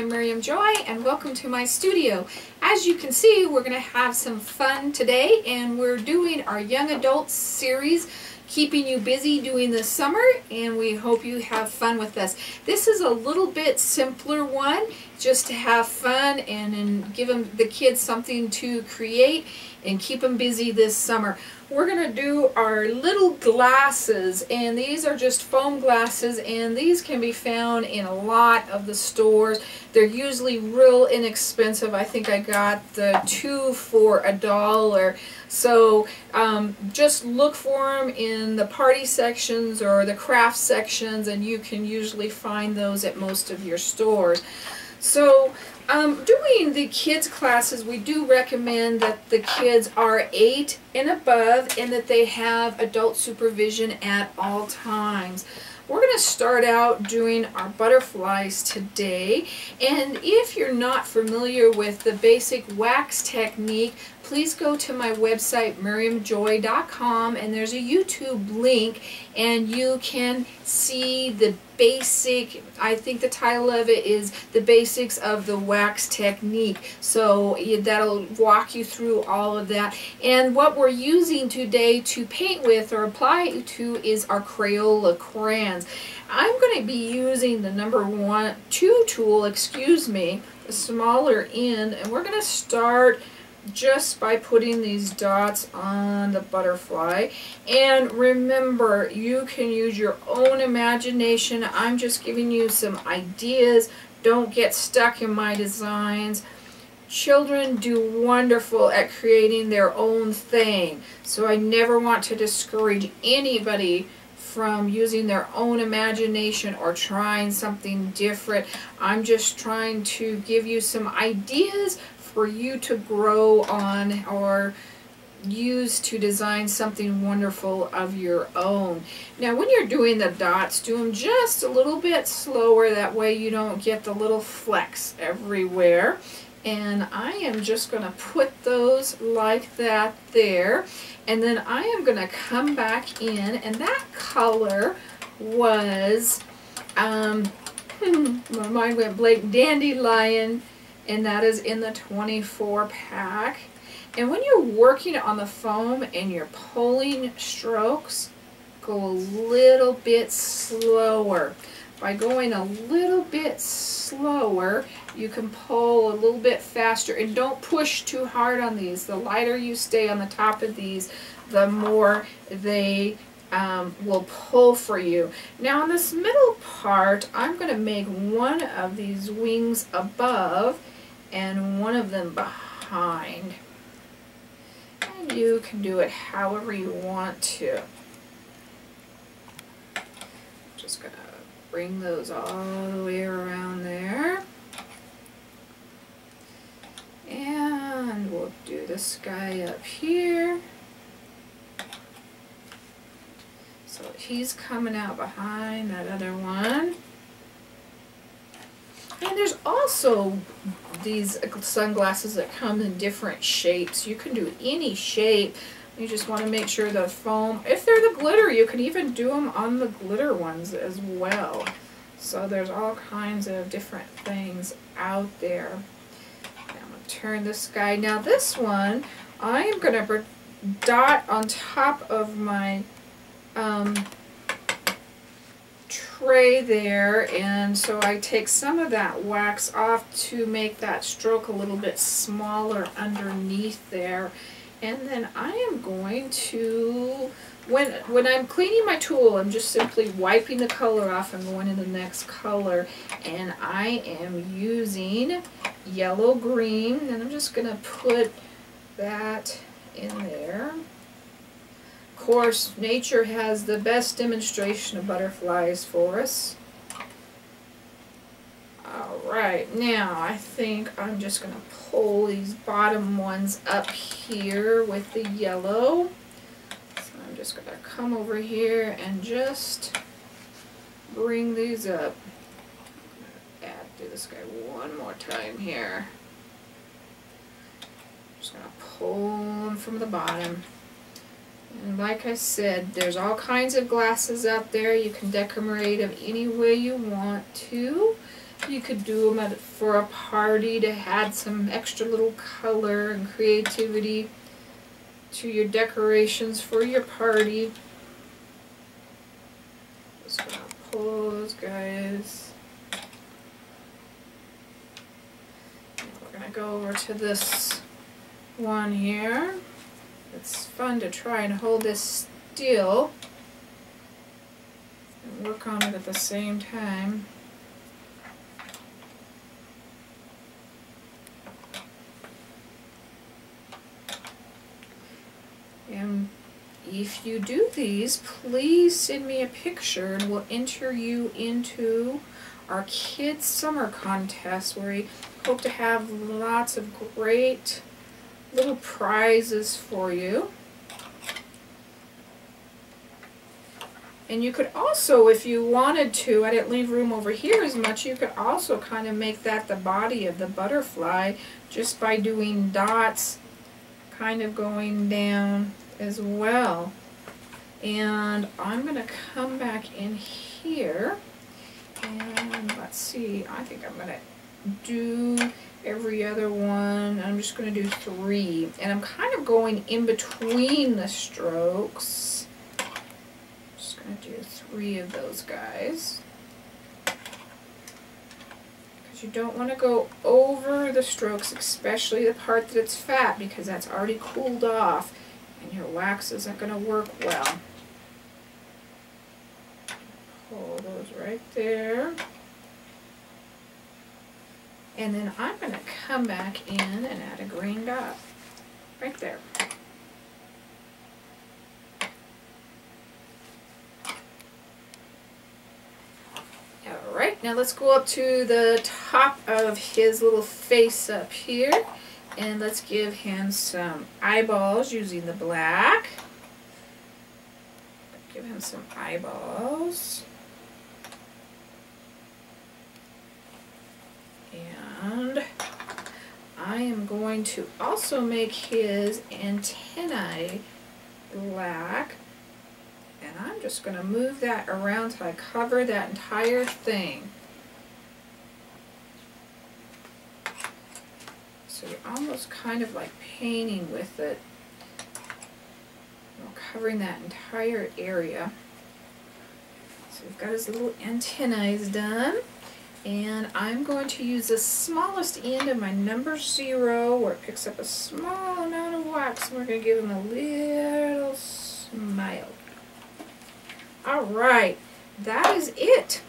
I'm Miriam Joy and welcome to my studio. As you can see, we're going to have some fun today and we're doing our young adults series, keeping you busy during the summer, and we hope you have fun with us. This is a little bit simpler one, just to have fun and give the kids something to create and keep them busy this summer. We're going to do our little glasses, and these are just foam glasses, and these can be found in a lot of the stores. They're usually real inexpensive. I think I got the 2 for $1. So just look for them in the party sections or the craft sections, and you can usually find those at most of your stores. So doing the kids classes, we do recommend that the kids are 8 and above and that they have adult supervision at all times. We're going to start out doing our butterflies today, and if you're not familiar with the basic wax technique, please go to my website miriamjoy.com, and there's a YouTube link and you can see the basic, I think the title of it is The Basics of the Wax Technique. So that'll walk you through all of that. And what we're using today to paint with or apply to is our Crayola crayons. I'm going to be using the 2 tool, the smaller end, and we're going to start just by putting these dots on the butterfly. And remember, you can use your own imagination. I'm just giving you some ideas. Don't get stuck in my designs. Children do wonderful at creating their own thing, so I never want to discourage anybody from using their own imagination or trying something different. I'm just trying to give you some ideas for you to grow on or use to design something wonderful of your own. Now when you're doing the dots, do them just a little bit slower, that way you don't get the little flecks everywhere. And I am just going to put those like that there, and then I am going to come back in, and that color was my mind went blank, Dandelion, and that is in the 24 pack. And when you're working on the foam and you're pulling strokes, go a little bit slower. By going a little bit slower, you can pull a little bit faster, and don't push too hard on these. The lighter you stay on the top of these, the more they will pull for you. Now on this middle part, I'm going to make one of these wings above and one of them behind. And you can do it however you want to. Just going to bring those all the way around there. And we'll do this guy up here. So he's coming out behind that other one. And there's also these sunglasses that come in different shapes. You can do any shape. You just want to make sure the foam, if they're the glitter, you can even do them on the glitter ones as well. So there's all kinds of different things out there. Now I'm going to turn this guy. Now this one, I am going to dot on top of my tray there, and so I take some of that wax off to make that stroke a little bit smaller underneath there. And then I am going to, when I'm cleaning my tool, I'm just simply wiping the color off and going to the next color. And I am using yellow green, and I'm just going to put that in there. Of course, nature has the best demonstration of butterflies for us. Alright, now I think I'm just going to pull these bottom ones up here with the yellow. So I'm just going to come over here and just bring these up. Do this guy one more time here. Just going to pull them from the bottom. And like I said, there's all kinds of glasses out there. You can decorate them any way you want to. You could do them for a party to add some extra little color and creativity to your decorations for your party. Just gonna pull those guys. And we're gonna go over to this one here. It's fun to try and hold this still and work on it at the same time. And if you do these, please send me a picture and we'll enter you into our kids summer contest, where we hope to have lots of great little prizes for you. And you could also, if you wanted to, I didn't leave room over here as much, you could also kind of make that the body of the butterfly just by doing dots kind of going down as well. And I'm going to come back in here and let's see, I think I'm going to do every other one. I'm just going to do 3, and I'm kind of going in between the strokes. Just going to do 3 of those guys, because you don't want to go over the strokes, especially the part that it's fat, because that's already cooled off and your wax isn't going to work well. Pull those right there. And then I'm going to come back in and add a green dot right there. Alright, now let's go up to the top of his little face up here, and let's give him some eyeballs using the black. Give him some eyeballs. And I am going to also make his antennae black. And I'm just going to move that around till I cover that entire thing. So you're almost kind of like painting with it, covering that entire area. So we've got his little antennae done. And I'm going to use the smallest end of my number 0, where it picks up a small amount of wax, and we're going to give him a little smile. Alright, that is it.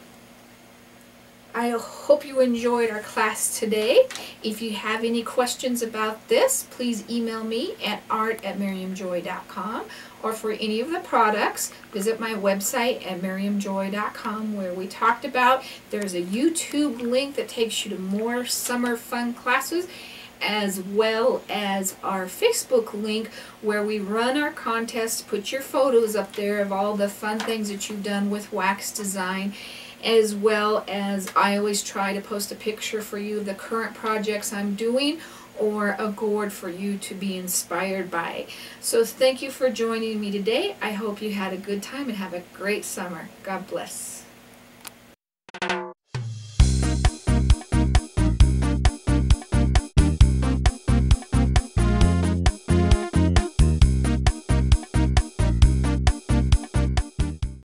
I hope you enjoyed our class today. If you have any questions about this, please email me at art@miriamjoy.com, or for any of the products, visit my website at miriamjoy.com, where we talked about. There's a YouTube link that takes you to more summer fun classes, as well as our Facebook link where we run our contests. Put your photos up there of all the fun things that you've done with wax design, as well as I always try to post a picture for you of the current projects I'm doing, or a gourd for you to be inspired by. So thank you for joining me today. I hope you had a good time and have a great summer. God bless.